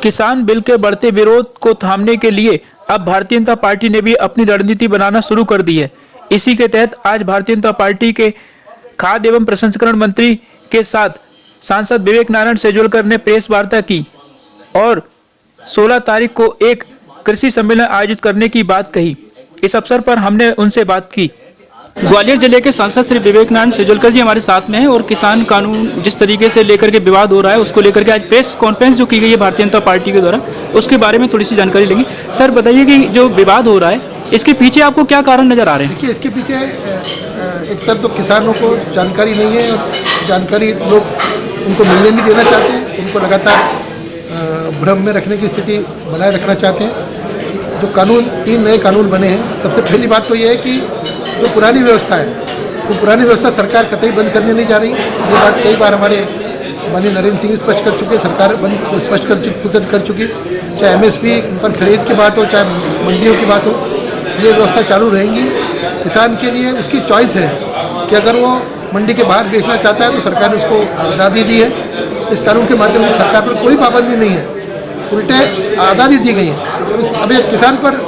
किसान बिल के बढ़ते विरोध को थामने के लिए अब भारतीय जनता पार्टी ने भी अपनी रणनीति बनाना शुरू कर दी है। इसी के तहत आज भारतीय जनता पार्टी के खाद्य एवं प्रसंस्करण मंत्री के साथ सांसद विवेक नारायण सेजोलकर ने प्रेस वार्ता की और 16 तारीख को एक कृषि सम्मेलन आयोजित करने की बात कही। इस अवसर पर हमने उनसे बात की। ग्वालियर जिले के सांसद श्री विवेक नारायण सेजोलकर जी हमारे साथ में हैं और किसान कानून जिस तरीके से लेकर के विवाद हो रहा है उसको लेकर के आज प्रेस कॉन्फ्रेंस जो की गई है भारतीय जनता पार्टी के द्वारा, उसके बारे में थोड़ी सी जानकारी लेंगे। सर बताइए कि जो विवाद हो रहा है इसके पीछे आपको क्या कारण नजर आ रहे हैं? देखिए, इसके पीछे एक तरफ तो किसानों को जानकारी नहीं है और जानकारी लोग उनको मिलने नहीं देना चाहते हैं, उनको लगातार भ्रम में रखने की स्थिति बनाए रखना चाहते हैं। जो कानून 3 नए कानून बने हैं, सबसे पहली बात तो ये है कि जो पुरानी व्यवस्था है वो पुरानी व्यवस्था सरकार कतई बंद करने नहीं जा रही। ये बात कई बार हमारे माननीय नरेंद्र सिंह स्पष्ट कर चुके, सरकार बंद स्पष्ट कर चुकी। चाहे MSP पर खरीद की बात हो, चाहे मंडियों की बात हो, ये व्यवस्था चालू रहेंगी। किसान के लिए उसकी चॉइस है कि अगर वो मंडी के बाहर बेचना चाहता है तो सरकार ने उसको आज़ादी दी है। इस कानून के माध्यम से सरकार पर कोई पाबंदी नहीं है, उल्टे आज़ादी दी गई है। अब एक किसान पर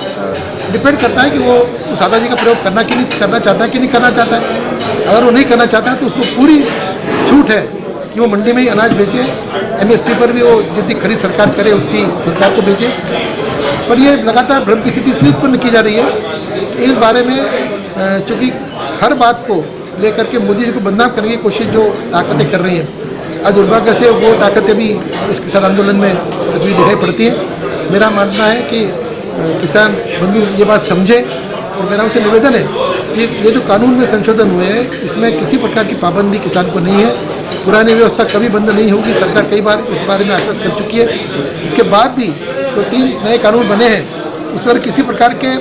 डिपेंड करता है कि वो उस आज़ादी का प्रयोग करना चाहता है कि नहीं करना चाहता है। अगर वो नहीं करना चाहता है तो उसको पूरी छूट है कि वो मंडी में ही अनाज बेचे, MSP पर भी वो जितनी खरीद सरकार करे उतनी सरकार को बेचे। पर ये लगातार भ्रम की स्थिति इसलिए उत्पन्न की जा रही है इस बारे में, चूँकि हर बात को लेकर के मोदी जी को बदनाम करने की कोशिश जो ताकतें कर रही हैं, आज दुर्भाग्य से वो ताकतें भी इस किसान आंदोलन में सक्रिय दिखाई पड़ती हैं। मेरा मानना है कि किसान बंधु ये बात समझे और मेरा उनसे निवेदन है कि ये जो कानून में संशोधन हुए हैं इसमें किसी प्रकार की पाबंदी किसान को नहीं है। पुरानी व्यवस्था कभी बंद नहीं होगी, सरकार कई बार इस बारे में आश्वस्त कर चुकी है। इसके बाद भी जो 3 नए कानून बने हैं उस पर किसी प्रकार के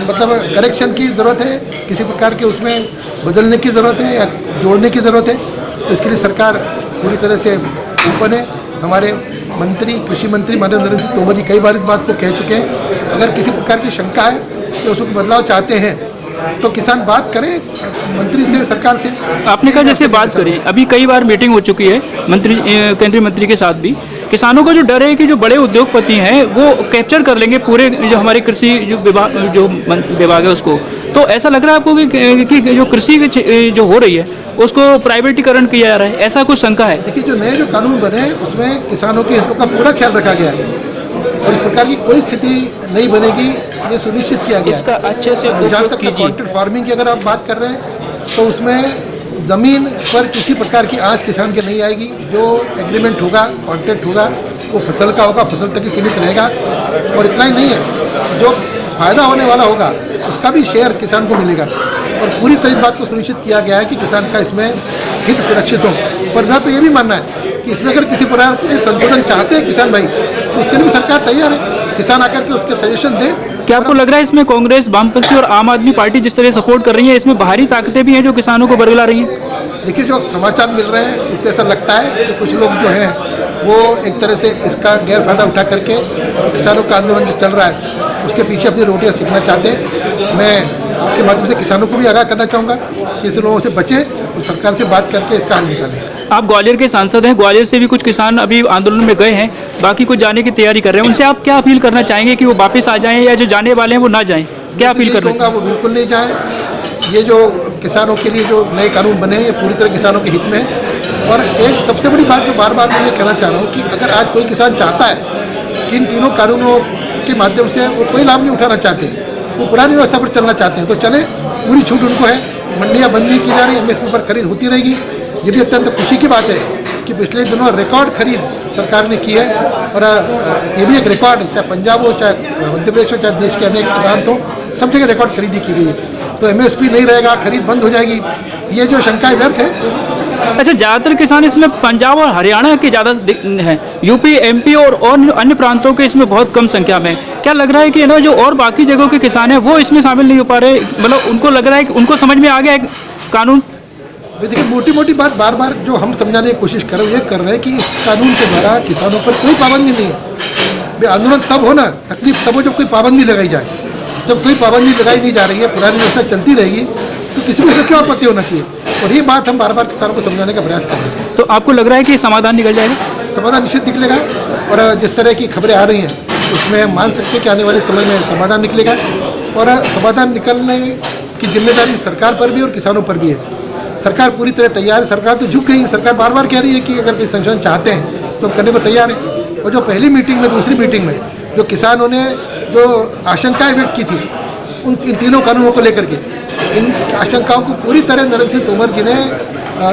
मतलब करेक्शन की ज़रूरत है, किसी प्रकार के उसमें बदलने की ज़रूरत है या जोड़ने की ज़रूरत है, तो इसके लिए सरकार पूरी तरह से ओपन है। हमारे मंत्री, कृषि मंत्री माननीय नरेंद्र सिंह तोमर जी कई बार इस बात को कह चुके हैं। अगर किसी प्रकार की शंका है कि उसमें बदलाव चाहते हैं तो किसान बात करें मंत्री से, सरकार से। आपने कहा जैसे बात करें, अभी कई बार मीटिंग हो चुकी है केंद्रीय मंत्री के साथ भी। किसानों का जो डर है कि जो बड़े उद्योगपति हैं वो कैप्चर कर लेंगे पूरे जो हमारे कृषि जो विभाग है उसको, तो ऐसा लग रहा है आपको कि जो कृषि जो हो रही है उसको प्राइवेटीकरण किया जा रहा है, ऐसा कुछ शंका है? देखिए, जो नए जो कानून बने हैं उसमें किसानों के हितों का पूरा ख्याल रखा गया है और इस प्रकार की कोई स्थिति नहीं बनेगी, ये सुनिश्चित किया गया। इसका अच्छे से जहाँ तक कॉन्ट्रैक्ट फार्मिंग की अगर आप बात कर रहे हैं तो उसमें ज़मीन पर किसी प्रकार की आँच किसान के नहीं आएगी। जो एग्रीमेंट होगा, कॉन्ट्रैक्ट होगा, वो फसल का होगा, फसल तक ही सीमित रहेगा। और इतना ही नहीं है, जो फ़ायदा होने वाला होगा उसका भी शेयर किसान को मिलेगा और पूरी तरह इस बात को सुनिश्चित किया गया है कि किसान का इसमें हित सुरक्षित हो। पर मेरा तो ये भी मानना है कि इसमें अगर किसी प्रकार के संशोधन चाहते हैं किसान भाई तो उसके लिए भी सरकार तैयार है, किसान आकर के उसके सजेशन दें। क्या आपको लग रहा है इसमें कांग्रेस, वामपंथी और आम आदमी पार्टी जिस तरह सपोर्ट कर रही है इसमें बाहरी ताकतें भी हैं जो किसानों को बरगला रही हैं? देखिए, जो समाचार मिल रहे हैं उससे ऐसा लगता है कि कुछ लोग जो हैं वो एक तरह से इसका गैरफायदा उठा करके किसानों का आंदोलन जो चल रहा है उसके पीछे अपनी रोटियां सीखना चाहते हैं। मैं आपके माध्यम से किसानों को भी आगाह करना चाहूँगा कि ऐसे लोगों से बचें और सरकार से बात करके इसका हल निकालें। आप ग्वालियर के सांसद हैं, ग्वालियर से भी कुछ किसान अभी आंदोलन में गए हैं, बाकी कुछ जाने की तैयारी कर रहे हैं, उनसे आप क्या अपील करना चाहेंगे कि वो वापस आ जाएं या जो जाने वाले हैं वो ना जाएं? क्या अपील करना चाहेंगे? वो बिल्कुल नहीं जाएं। ये जो किसानों के लिए जो नए कानून बने हैं ये पूरी तरह किसानों के हित में है। और एक सबसे बड़ी बात जो बार बार मैं ये कहना चाह रहा हूँ कि अगर आज कोई किसान चाहता है कि इन तीनों कानूनों के माध्यम से वो कोई लाभ नहीं उठाना चाहते, वो पुरानी व्यवस्था पर चलना चाहते हैं तो चले, पूरी छूट उनको है। मंडियाँ बंद नहीं की जा रही, MSP पर खरीद होती रहेगी। ये भी अत्यंत खुशी की बात है कि पिछले दिनों रिकॉर्ड खरीद सरकार ने की है और ये भी एक रिकॉर्ड है, चाहे पंजाब हो, चाहे मध्य प्रदेश हो, चाहे देश के अनेक प्रांत हो, सब जगह रिकॉर्ड खरीदी की गई है। तो MSP नहीं रहेगा, खरीद बंद हो जाएगी, ये जो शंकाएं व्यर्थ है। अच्छा, ज़्यादातर किसान इसमें पंजाब और हरियाणा के ज़्यादा हैं, UP, MP और अन्य प्रांतों के इसमें बहुत कम संख्या में। क्या लग रहा है कि जो और बाकी जगहों के किसान हैं वो इसमें शामिल नहीं हो पा रहे, मतलब उनको लग रहा है कि उनको समझ में आ गया है कानून? देखिए, मोटी मोटी बात बार बार जो हम समझाने की कोशिश कर रहे हैं कि इस कानून के द्वारा किसानों पर कोई पाबंदी नहीं है। आंदोलन तब हो ना, तकलीफ तब हो जब कोई पाबंदी लगाई जाए। जब कोई पाबंदी लगाई नहीं जा रही है, पुरानी व्यवस्था चलती रहेगी तो किसी को क्यों आपत्ति होना चाहिए? और ये बात हम बार बार किसानों को समझाने का प्रयास कर रहे हैं। तो आपको लग रहा है कि समाधान निकल जाएगा? समाधान निश्चित निकलेगा। और जिस तरह की खबरें आ रही हैं उसमें हम मान सकते हैं कि आने वाले समय में समाधान निकलेगा। और समाधान निकलने की जिम्मेदारी सरकार पर भी और किसानों पर भी है। सरकार पूरी तरह तैयार है। सरकार तो झुक गई है। सरकार बार बार कह रही है कि अगर कोई संशोधन चाहते हैं तो हम करने को तैयार है। और जो पहली मीटिंग में, दूसरी मीटिंग में जो किसानों ने जो आशंकाएं व्यक्त की थी इन तीनों कानूनों को लेकर के, इन आशंकाओं को पूरी तरह नरेंद्र सिंह तोमर जी ने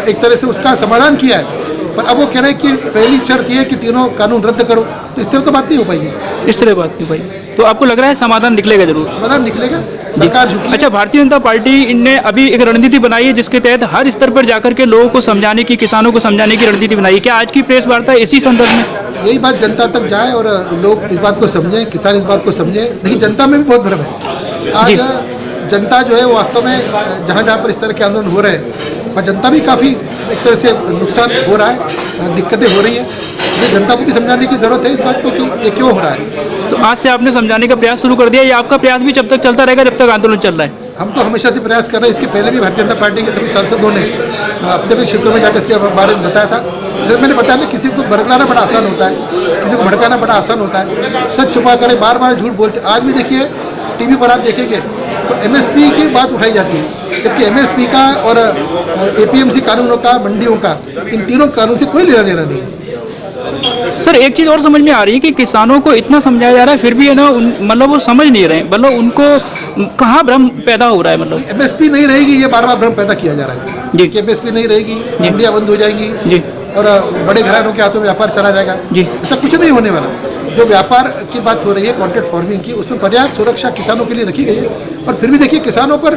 एक तरह से उसका समाधान किया है। पर अब वो कह रहे हैं कि पहली शर्त यह है कि तीनों कानून रद्द करो। तो इस तरह तो बात नहीं हो पाएगी। इस तरह बात नहीं भाई, तो आपको लग रहा है समाधान निकलेगा जरूर? समाधान निकलेगा। सरकार झुकी। अच्छा, भारतीय जनता पार्टी ने अभी एक रणनीति बनाई है जिसके तहत हर स्तर पर जाकर के लोगों को समझाने की, किसानों को समझाने की रणनीति बनाई है। क्या आज की प्रेस वार्ता इसी संदर्भ में? यही बात जनता तक जाए और लोग इस बात को समझें, किसान इस बात को समझें। देखिए, जनता में भी बहुत भ्रम है। आज जनता जो है वो वास्तव में जहाँ जहाँ पर इस तरह के आंदोलन हो रहे हैं वहाँ जनता भी काफ़ी एक तरह से नुकसान हो रहा है, दिक्कतें हो रही हैं। ये जनता को भी समझाने की ज़रूरत है इस बात को कि ये क्यों हो रहा है। तो आज से आपने समझाने का प्रयास शुरू कर दिया, या आपका प्रयास भी जब तक चलता रहेगा जब तक आंदोलन चल रहा है? हम तो हमेशा से प्रयास कर रहे हैं। इसके पहले भी भारतीय जनता पार्टी के सभी सांसदों ने अपने अपने क्षेत्रों में जाकर इसके बारे में बताया था। सर, मैंने बताया ना, किसी को बरगलाना बड़ा आसान होता है, किसी को भड़काना बड़ा आसान होता है। सच छुपा कर बार बार झूठ बोलते। आज भी देखिए टीवी पर आप देखेंगे तो एमएसपी की बात उठाई जाती है, जबकि एमएसपी का और एपीएमसी कानूनों का, मंडियों का, इन तीनों कानून से कोई लेना देना नहीं है। सर, एक चीज़ और समझ में आ रही है कि किसानों को इतना समझाया जा रहा है फिर भी है ना, मतलब वो समझ नहीं रहे। मतलब उनको कहाँ भ्रम पैदा हो रहा है? मतलब एमएसपी नहीं रहेगी, ये बार बार भ्रम पैदा किया जा रहा है जी कि एमएसपी नहीं रहेगी, मंडियाँ बंद हो जाएंगी जी, और बड़े घरानों के हाथों में व्यापार चला जाएगा जी। ऐसा कुछ नहीं होने वाला। जो व्यापार की बात हो रही है, कॉन्ट्रैक्ट फार्मिंग की, उसमें पर्याप्त सुरक्षा किसानों के लिए रखी गई है। और फिर भी देखिए, किसानों पर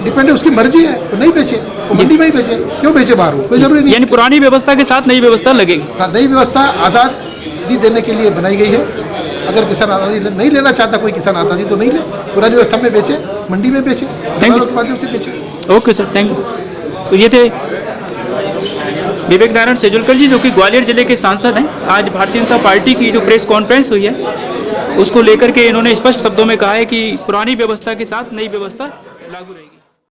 डिपेंड है, उसकी मर्जी है, तो नहीं बेचे, तो मंडी में ही बेचे। क्यों बेचे बाहर? कोई जरूरी नहीं। यानी पुरानी व्यवस्था के साथ नई व्यवस्था लगेगी। हाँ, नई व्यवस्था आज़ादी देने के लिए बनाई गई है। अगर किसान आज़ादी नहीं लेना चाहता, कोई किसान आज़ादी तो नहीं ले, पुरानी व्यवस्था में बेचे, मंडी में बेचे, दलालों के माध्यम से बेचे। Okay sir, thank you. तो ये थे विवेक नारायण सेजुलकर जी, जो कि ग्वालियर जिले के सांसद हैं। आज भारतीय जनता पार्टी की जो प्रेस कॉन्फ्रेंस हुई है उसको लेकर के इन्होंने स्पष्ट शब्दों में कहा है कि पुरानी व्यवस्था के साथ नई व्यवस्था लागू रहेगी।